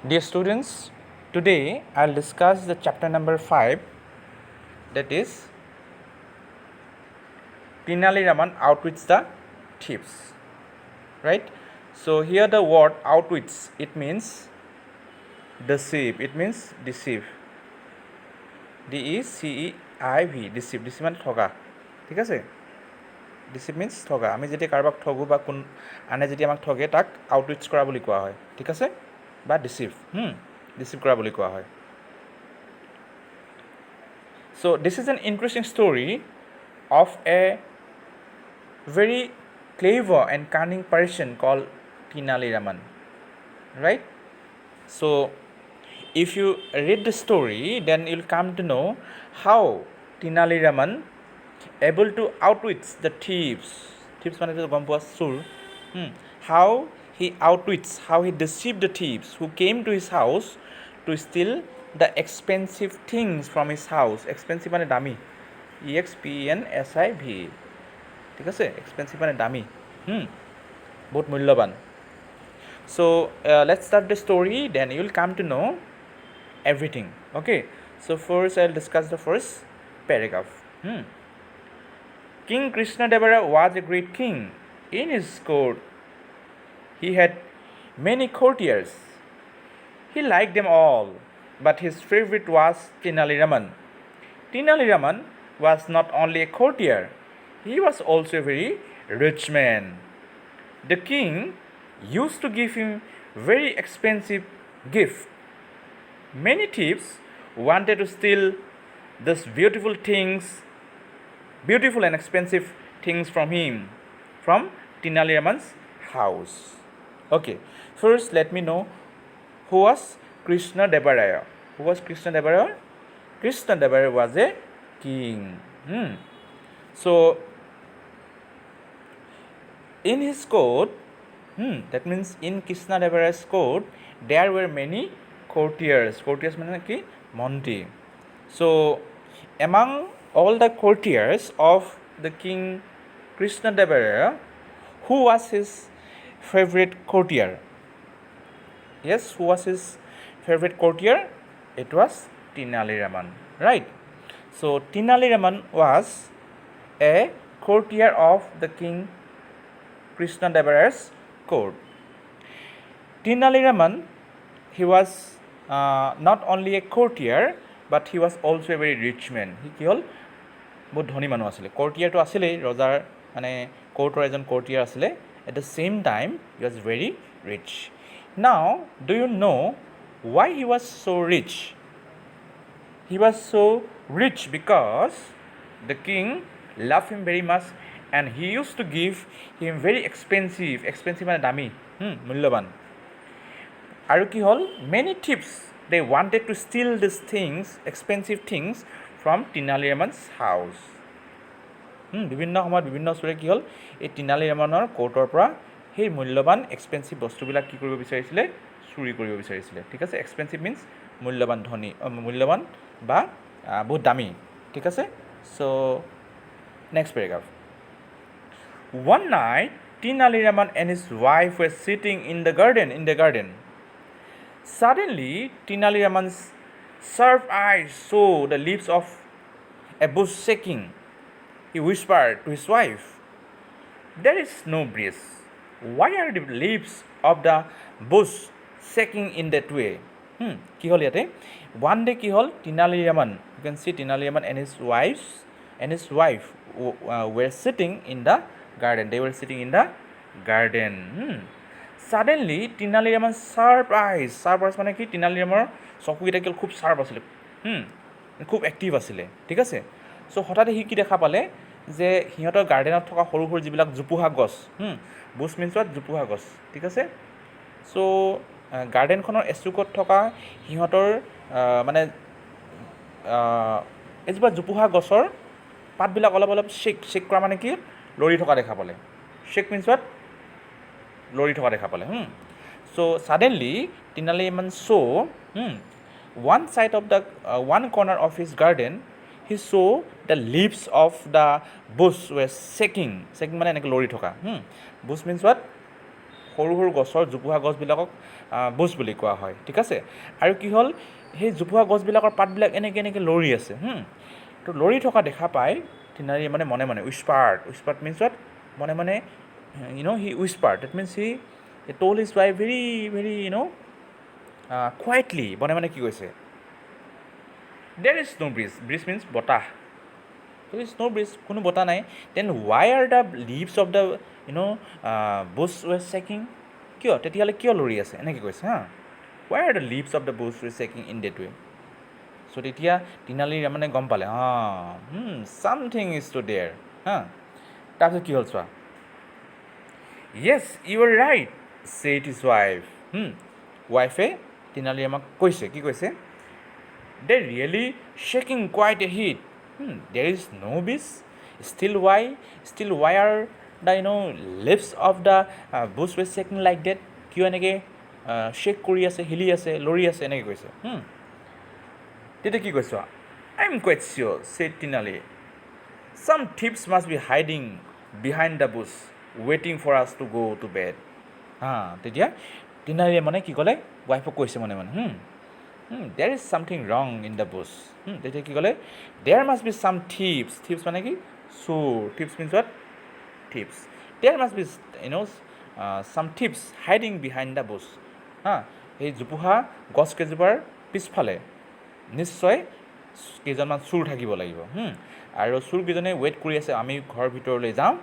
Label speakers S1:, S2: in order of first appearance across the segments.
S1: Dear students, today I'll discuss the chapter number 5, that is Tenali Raman outwits the thieves. Right? So here the word outwits, it means deceive. It means deceive. DECEIV, deceive. Deceive মানে ঠগা, ঠিক আছে? Deceive means ঠগা। আমি যেতিয়া কাৰোবাক ঠগোঁ বা কোন আনে যেতিয়া আমাক ঠগে তাক আউটউইটছ কৰা বুলি কোৱা হয়, ঠিক আছে? বা ডিচিভ, ডিচিভ কৰা বুলি কোৱা হয়। So this is an interesting story of a very clever and cunning person called Tenali Raman, right? So if you read the story, then you'll come to know how Tenali Raman able to outwit the thieves. Thieves মানে তো গম পোৱা চোৰ। How he outwits, how he deceived the thieves who came to his house to steal the expensive things from his house. Expensive মানে দামী, EXPENSIV, ঠিক আছে? Expensive মানে দামী, বহুত মূল্যৱান। So let's start the story, then you'll come to know everything. Okay, so first I'll discuss the first paragraph. King Krishnadevara was a great king. In his court, he had many courtiers. He liked them all, but his favorite was Tenali Raman. Tenali Raman was not only a courtier, he was also a very rich man. The king used to give him very expensive gifts. Many thieves wanted to steal these beautiful and expensive things from him, from Tenali Raman's house. Okay, first let me know who was Krishnadevara. Who was Krishnadevara? Krishnadevara was a king. So in his court, that means in Krishnadevara's court, there were many courtiers. Courtiers means ki monti. So among all the courtiers of the king Krishnadevara, who was his favorite courtier? Yes, who was his favorite courtier? It was Tenali Raman, right? So Tenali Raman was a courtier of the king Krishnadevara's court. Tenali Raman, he was not only a courtier, but he was also a very rich man. He কি হ'ল, বহুত ধনী মানুহ আছিলে। courtierটো আছিলেই, ৰজাৰ মানে কোৰ্টৰ এজন courtier আছিলে। At the same time, he was very rich. Now, do you know why he was so rich? He was so rich because the king loved him very much and he used to give him very expensive মানে দামী, মূল্যৱান। আৰু কি হ'ল, many thieves, they wanted to steal these things, expensive things from Tenali Raman's house. বিভিন্ন সময়ত বিভিন্ন চোৰে কি হ'ল, এই Tenali Ramanৰ কোৰ্টৰ পৰা সেই মূল্যৱান এক্সপেঞ্চিভ বস্তুবিলাক কি কৰিব বিচাৰিছিলে, চুৰি কৰিব বিচাৰিছিলে, ঠিক আছে? এক্সপেঞ্চিভ মিন্স মূল্যৱান, ধনী, মূল্যৱান বা বহুত দামী, ঠিক আছে? So' next paragraph. One night, Tenali Raman and his wife were sitting in the garden. Suddenly, Tenali Raman's sharp eyes saw the leaves of a bush shaking. He whispered to his wife, "There is no breeze. Why are the leaves of the bush shaking in that way?" কি হ'ল ইয়াতে? One day কি হ'ল, Tenali Raman, you can see Tenali Raman and his wife were sitting in the garden. They were sitting in the garden. Suddenly, Tenali Raman's sharp eyes মানে কি, Tenali Ramanৰ চকুকেইটা কি খুব শাৰ্প আছিলে, খুব এক্টিভ আছিলে, ঠিক আছে? চ' হঠাতে সি কি দেখা পালে যে সিহঁতৰ গাৰ্ডেনত থকা সৰু সৰু যিবিলাক জোপোহা গছ, বুছ মিন্সত জোপোহা গছ, ঠিক আছে? চ' গাৰ্ডেনখনৰ এচুকত থকা সিহঁতৰ মানে এজোপা জোপোহা গছৰ পাতবিলাক অলপ অলপ শ্বেক কৰা মানে কি, লৰি থকা দেখা পালে। শ্বেক মিন্সত লৰি থকা দেখা পালে। চ' suddenly Tenali Raman saw one side of the one corner of his garden, he saw the leaves of the bush were shaking মানে এনেকৈ লৰি থকা। bush means what? সৰু সৰু গছৰ জোপোহা গছবিলাকক বুছ বুলি কোৱা হয়, ঠিক আছে। আৰু কি হ'ল, সেই জোপোহা গছবিলাকৰ পাতবিলাক এনেকৈ লৰি আছে, তো লৰি থকা দেখা পাই টিনালী ৰামানে মনে মনে উইস্পাৰ্ড মিনছ ৱাট, মনে মনে he whispered, that means he told his wife very very quietly, মনে মনে কি কৈছে, there is no breeze means বতাহ, there is no breeze, কোনো বতাহ নাই, then why are the leaves of the bush were shaking, কিয় তেতিয়াহ'লে কিয় লৰি আছে, এনেকৈ কৈছে why are the leaves of the bush were shaking in that way. চ' তেতিয়া টিনালী ৰামানে গম পালে something is to there, তাৰপিছত কি হ'ল চোৱা, yes you are right said his wife. ৱাইফে টিনালী ৰামাক কৈছে, কি কৈছে, they really shaking quite a heat. There is no breeze, still why are the leaves of the bush were shaking like that, কিয় এনেকৈ shake কৰি আছে, হিলি আছে, লৰি আছে, এনেকৈ কৈছে। তেতিয়া কি কৈছোঁ, I am quite sure said টিনালী, some thieves must be hiding behind the bush waiting for us to go to bed. তেতিয়া টিনালী ৰামানে কি ক'লে, ৱাইফক কৈছে মনে মনে, there is something wrong in the bush. তেতিয়া কি ক'লে, there must be some thieves মানে কি, চোৰ, thieves means what, thieves, there must be some thieves hiding behind the bush. এই জোপোহা গছকেইজোপাৰ পিছফালে নিশ্চয় কেইজনমান চোৰ থাকিব লাগিব, আৰু চোৰকেইজনে ৱেইট কৰি আছে আমি ঘৰৰ ভিতৰলৈ যাওঁ,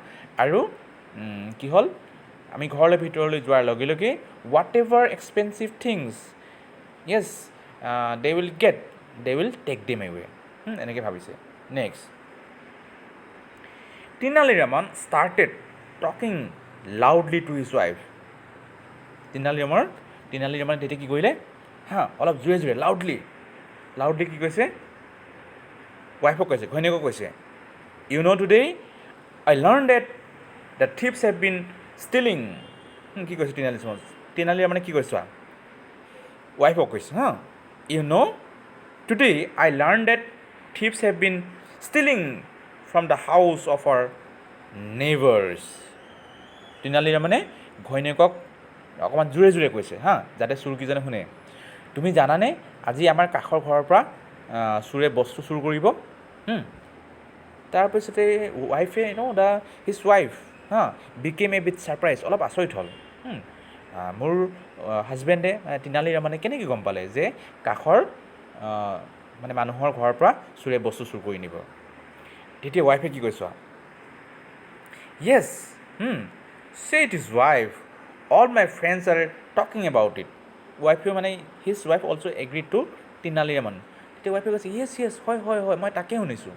S1: আৰু কি হ'ল, আমি ঘৰলৈ ভিতৰলৈ যোৱাৰ লগে লগে whatever expensive things, yes they will take them away, এনেকৈ ভাবিছে। Next, Tenali Raman started talking loudly to his wife. Tenali ৰামানে তেতিয়া কি কৰিলে, অলপ জোৰে লাউডলি কি কৈছে, ৱাইফক কৈছে, ঘৈণীয়েকক কৈছে, you know' today I learn that the thieves have been stealing. কি কৈছে টিনালী ৰামানে কি কৈছে, ৱাইফক কৈছে, you know' today I learn that thieves have been stealing from the house of our neighbours. Tenali ৰামানে ঘৈণীয়েকক অকণমান জোৰে কৈছে, যাতে চোৰকেইজনে শুনে, তুমি জানানে আজি আমাৰ কাষৰ ঘৰৰ পৰা চোৰে বস্তু চুৰ কৰিব। তাৰপিছতে ৱাইফে his wife became a bit surprise, অলপ আচৰিত হ'ল, মোৰ হাজবেণ্ডে টিনালী ৰামানে কেনেকৈ গম পালে যে কাষৰ মানে মানুহৰ ঘৰৰ পৰা চোৰে বস্তু চুৰ কৰি নিব। তেতিয়া ৱাইফে কি কৈছে, য়েছ said his wife, all my friends are talking about it. ৱাইফেও মানে his wife also' এগ্ৰিড two Tenali Raman. তেতিয়া ৱাইফে কৈছে, য়েছ হয় মই তাকে শুনিছোঁ,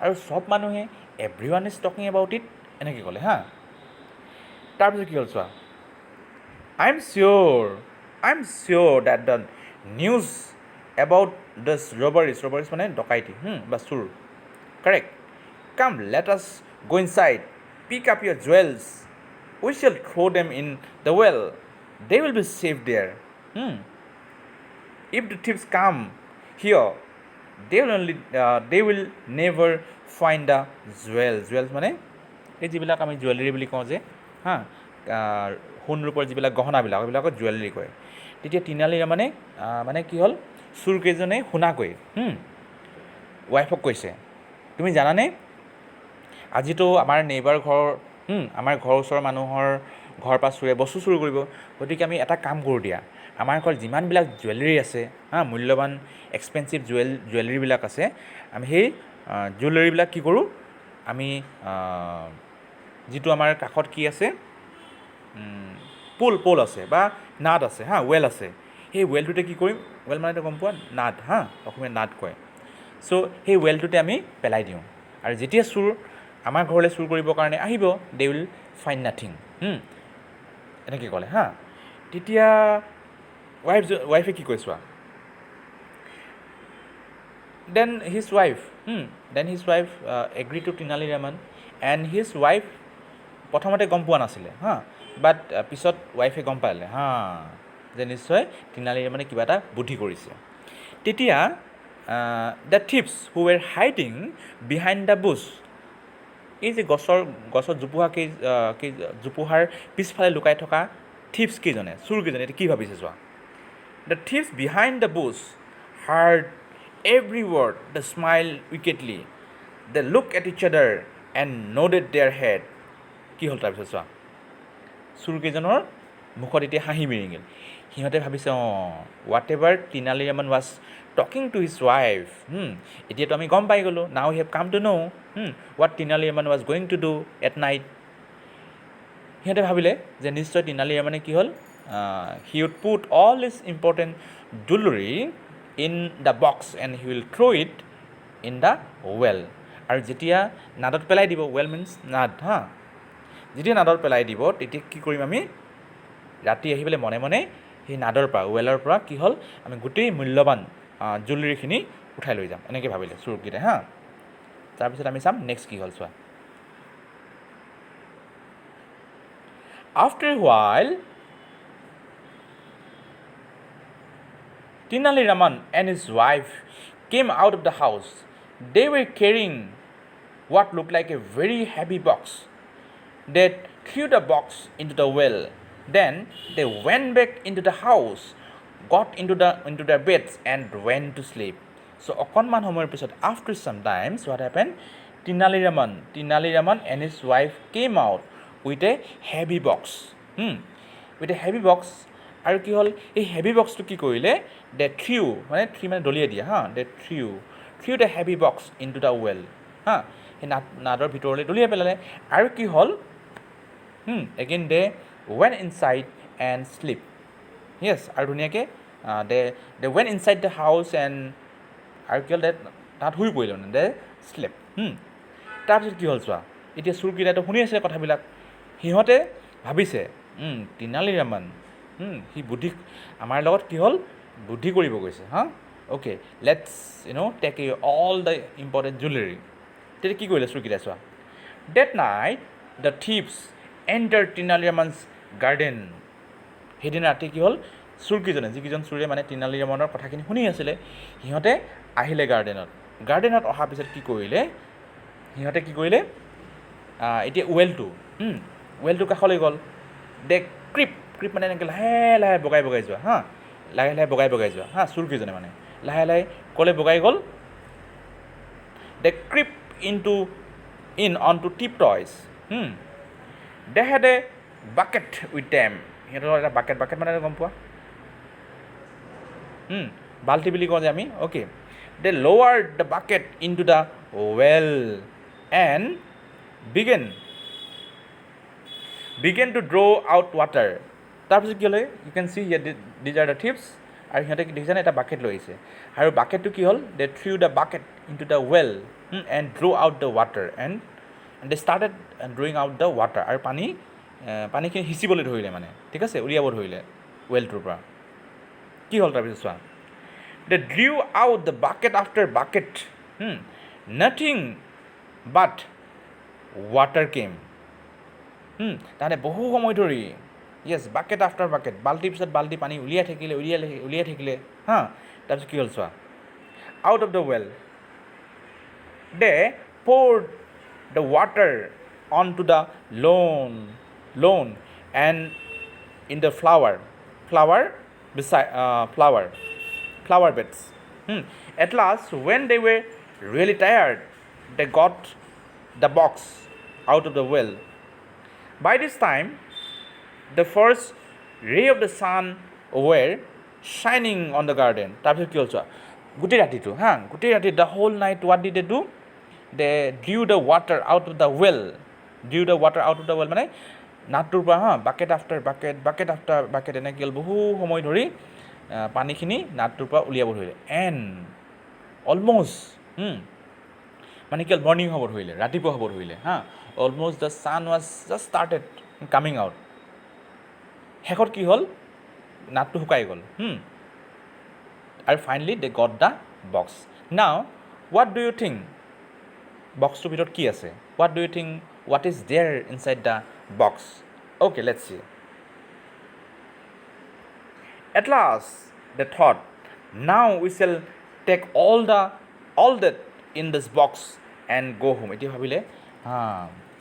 S1: আৰু চব মানুহে everyone is talking about it, এনেকৈ ক'লে। তাৰপিছত কি হ'ল চোৱা, I am sure that the news about this robberies মানে ডকাইটি বা চোৰ, correct, come let us go inside, pick up your jewels, we shall throw them in the well, they will be safe there. If the thieves come here, they will never find the jewels মানে এই যিবিলাক আমি jewellery বুলি কওঁ যে, সোণ ৰূপৰ যিবিলাক গহনাবিলাক, সেইবিলাকক জুৱেলাৰী কয়। তেতিয়া টিনালী ৰামানে মানে কি হ'ল, চোৰকেইজনে শুনাকৈ ৱাইফক কৈছে, তুমি জানানে আজিতো আমাৰ নেইবাৰ আমাৰ ঘৰৰ ওচৰৰ মানুহৰ ঘৰৰ পৰা চোৰে বস্তু চুৰ কৰিব, গতিকে আমি এটা কাম কৰোঁ দিয়া, আমাৰ ঘৰত যিমানবিলাক জুৱেলাৰী আছে, মূল্যৱান এক্সপেঞ্চিভ জুৱেলাৰীবিলাক আছে, আমি সেই জুৱেলাৰীবিলাক কি কৰোঁ, আমি যিটো আমাৰ কাষত কি আছে, পল আছে বা নাদ আছে, ৱেল আছে, সেই ৱেলটোতে কি কৰিম, ৱেল মানে গম পোৱা, নাদ, অসমীয়া নাদ কয়। চ' সেই ৱেলটোতে আমি পেলাই দিওঁ, আৰু যেতিয়া চোৰ আমাৰ ঘৰলৈ চুৰ কৰিবৰ কাৰণে আহিব, দে উইল ফাইণ্ড নাথিং, এনেকৈ ক'লে। তেতিয়া ৱাইফে কি কৈ চোৱা, then his wife agree to Tenali Raman, and his wife প্ৰথমতে গম পোৱা নাছিলে, বাট পিছত ৱাইফে গম পালে যে নিশ্চয় টিনালী ৰামানে কিবা এটা বুদ্ধি কৰিছে। তেতিয়া the thieves who were hiding behind the bush, এই যে গছৰ জোপোহাৰ পিছফালে লুকাই থকা থিপছ কেইজনে চোৰকেইজনে এতিয়া কি ভাবিছে চোৱা the thieves behind the bush heard every word they smile wickedly they look at each other and ন'ডেড there head কি হ'ল তাৰপিছত চোৱা চোৰকেইজনৰ মুখত এতিয়া হাঁহি বিৰিঙিল সিহঁতে ভাবিছে whatever Tenali Raman was talking to his wife এতিয়াতো আমি গম পাই গ'লোঁ now have come to know' what Tenali Raman was going to do at night সিহঁতে ভাবিলে যে নিশ্চয় টিনালি ৰামানে কি হ'ল he would put all his important jewellery in the box and he will throw' it in the well আৰু যেতিয়া নাদত পেলাই দিব ৱেল মিনছ নাদ যেতিয়া নাদত পেলাই দিব তেতিয়া কি কৰিম আমি ৰাতি আহি পেলাই মনে মনে সেই নাদৰ পৰা ৱেলৰ পৰা কি হ'ল আমি গোটেই মূল্যৱান জুৱেলাৰীখিনি উঠাই লৈ যাম এনেকৈ ভাবিলে চোৰকেইটাই তাৰপিছত আমি চাম নেক্সট কি হ'ল চোৱা After a while, Tenali Raman and his wife came out of the house. They were carrying what looked like a very heavy box. They threw the box into the well. Then they went back into the house, got into their beds and went to sleep. So অকণমান সময়ৰ পিছত after some times what happened? Tenali Raman and his wife came out with a heavy box. With a heavy box আৰু কি হ'ল এই heavy বক্সটো কি কৰিলে দে থ্ৰিউ মানে দলিয়াই দিয়ে they threw the heavy box into the well সেই নাদৰ ভিতৰলৈ দলিয়াই পেলালে আৰু কি হ'ল এগেইন দে ৱেন ইনচাইড এণ্ড শ্লিপ য়েছ আৰু ধুনীয়াকৈ দে ৱেন ইনচাইড দ্য হাউচ এণ্ড আৰু কি হ'ল দে তাত শুই পৰিলে মানে দে শ্লিপ তাৰপিছত কি হ'ল চোৱা এতিয়া চোৰকেইটাইতো শুনি আছে কথাবিলাক সিহঁতে ভাবিছে টিনালি ৰামান সি বুদ্ধি আমাৰ লগত কি হ'ল বুদ্ধি কৰিব গৈছে okay let's take all the important jewellery তেতিয়া কি কৰিলে চোৰকেইটাই চোৱা that night the thieves enter Tenali Raman's garden সেইদিনা ৰাতি কি হ'ল চোৰকেইজনে যিকেইজন চোৰে মানে টিনালি ৰামানৰ কথাখিনি শুনি আছিলে সিহঁতে আহিলে গাৰ্ডেনত অহাৰ পিছত কি কৰিলে সিহঁতে কি কৰিলে এতিয়া ৱেলটো কাষলৈ গ'ল দে ক্ৰিপ মানে এনেকৈ লাহে লাহে বগাই যোৱা লাহে বগাই যোৱা চোৰকেইজনে মানে লাহে ক'লে বগাই গ'ল they creep on to tiptoes they had a bucket with them সিহঁতৰ এটা বাকেট মানে গম পোৱা বাল্টি বুলি কওঁ যে আমি okay they lower the bucket into the well and began to draw out water তাৰপিছত কি হ'লে you can see here these are the thieves আৰু সিহঁতে দেখিছেনে এটা বাকেট লৈ আহিছে আৰু বাকেটটো কি হ'ল they threw the bucket into the well and draw' out the water and they started drawing out the water আৰু পানীখিনি সিঁচিবলৈ ধৰিলে মানে ঠিক আছে উলিয়াব ধৰিলে ৱেলটোৰ পৰা কি হ'ল তাৰপিছত চোৱা they drew out the bucket after bucket nothing but water came তাহাঁতে বহু সময় ধৰি য়েছ বাকেট আফটাৰ বাকেট বাল্টিৰ পিছত বাল্টি পানী উলিয়াই থাকিলে তাৰপিছত কি হ'ল চোৱা out of the well they poured the water onto the lawn and in the flower beds at last when they were really tired they got the box out of the well By this time, the first ray of the sun were shining on the garden. তাৰপিছত কি হ'ল চোৱা গোটেই ৰাতি the whole night what did they do? They drew the water out of the well. মানে নাদটোৰ পৰা bucket after bucket এনেকৈ হ'ল বহু সময় ধৰি পানীখিনি নাদটোৰ পৰা উলিয়াব ধৰিলে এণ্ড অলম'ষ্ট মানে কি হ'ল মৰ্ণিং হ'ব ধৰিলে ৰাতিপুৱা হ'ব ধৰিলে almost the sun was just started coming out শেষত কি হ'ল নাদটো শুকাই গ'ল আৰু finally they got the box now what do you think বক্সটোৰ ভিতৰত কি আছে what do you think what is there inside the box okay let's see at last they thought now we shall take all that in this box and go home এতিয়া ভাবিলে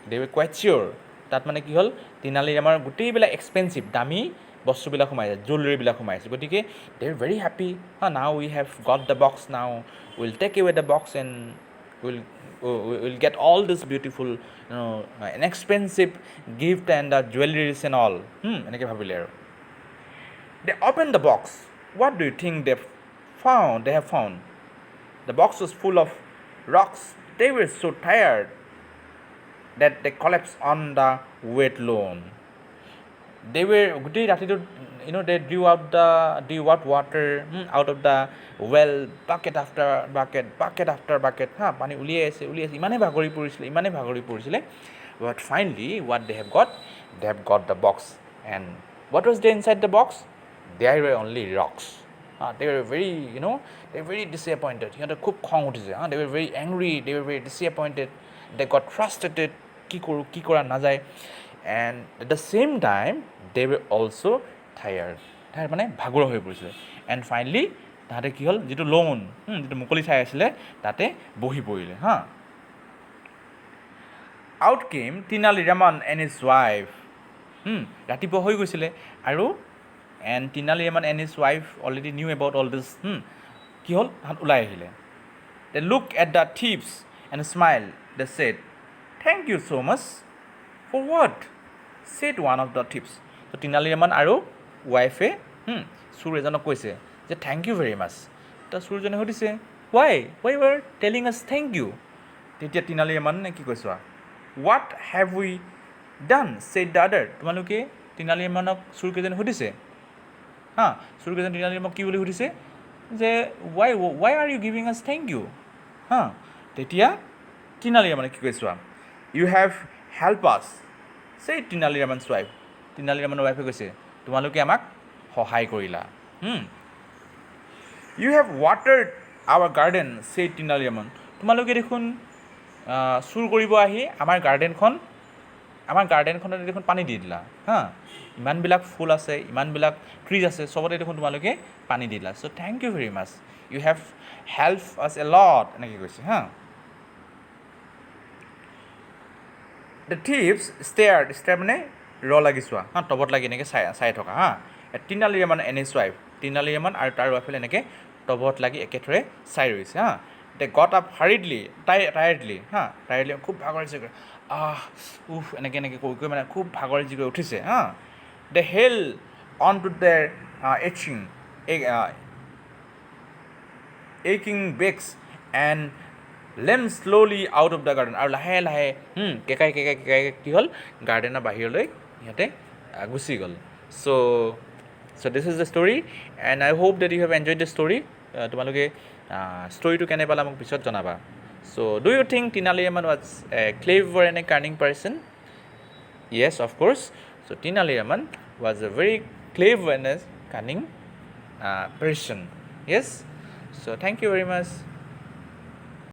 S1: they were quite sure তাত মানে কি হ'ল তেনালী ৰামৰ গোটেইবিলাক expensive দামী বস্তুবিলাক সোমাই আছে জুৱেলাৰীবিলাক সোমাই আছে গতিকে দে R very happy now we have got the box now will take away the box and will get all this beautiful an expensive gift and the jewelleries and all এনেকৈ ভাবিলে আৰু they opened the box what do you think they have found the box was full of rocks they were so tired that they collapsed on the wet lawn they were গোটেই ৰাতিটো they drew out water out of the well bucket after bucket পানী উলিয়াই আছে ইমানেই ভাগৰি পৰিছিলে but finally what they have got the box and what was there inside the box there were only rocks they were very they were very disappointed সিহঁতৰ খুব খং উঠিছে they were very angry they were very disappointed they got frustrated কি কৰা নাযায় and at the same time they were also tired মানে ভাগৰুৱা হৈ পৰিছিলে and finally তাহাঁতে কি হ'ল যিটো লোন যিটো মুকলি ঠাই আছিলে তাতে বহি পৰিলে out came Tenali Raman and his wife ৰাতিপুৱা হৈ গৈছিলে আৰু and Tenali Raman and his wife already knew about all this কি হ'ল তাহাঁত ওলাই আহিলে they looked at the thieves and smiled they said thank you so much for what said one of the thieves so Tenali Raman আৰু ৱাইফে চোৰ এজনক কৈছে যে thank you very much তো চোৰজনে সুধিছে why you are telling us thank you তেতিয়া Tenali Raman কি কৈছে what have we done said the other তোমালোকে Tenali Ramanক চোৰকেইজনে সুধিছে চোৰকেইজন Tenali Ramanক কি বুলি সুধিছে যে why are you giving us thank you তেতিয়া Tenali Raman কি কৈছে you have helped us said Tenali Raman's wife Tenali Ramanৰ ৱাইফে কৈছে তোমালোকে আমাক সহায় কৰিলা you have watered our garden said Tenali Raman তোমালোকে দেখোন চুৰ কৰিব আহি আমাৰ গাৰ্ডেনখনত দেখোন পানী দি দিলা ইমানবিলাক ফুল আছে ইমানবিলাক ট্ৰিজ আছে চবতে দেখোন তোমালোকে পানী দি দিলা so' thank you very much you have help us a lot এনেকৈ কৈছে দ্য থিভছ ষ্টেয়াৰ মানে লাগি চোৱা টবত লাগি এনেকৈ চাই থকা Tenali Raman and his wife Tenali Raman আৰু তাৰ ৱাইফে এনেকৈ টবত লাগি একেথৰে চাই ৰৈছে they got up hurriedly tiredly খুব ভাগৰিছে এনেকৈ কৈ মানে খুব ভাগৰি যি উঠিছে they held on to their aching backs and leapt slowly out of the garden আৰু লাহে লাহে কেকাই কি হ'ল গাৰ্ডেনৰ বাহিৰলৈ সিহঁতে গুচি গ'ল so this is the story and I hope that you have enjoyed the story তোমালোকে ষ্টৰিটো কেনে পালা মোক পিছত জনাবা so do you think Tenali Raman was a clever and a cunning person yes of course so Tenali Raman was a very clever and a cunning person yes so thank you very much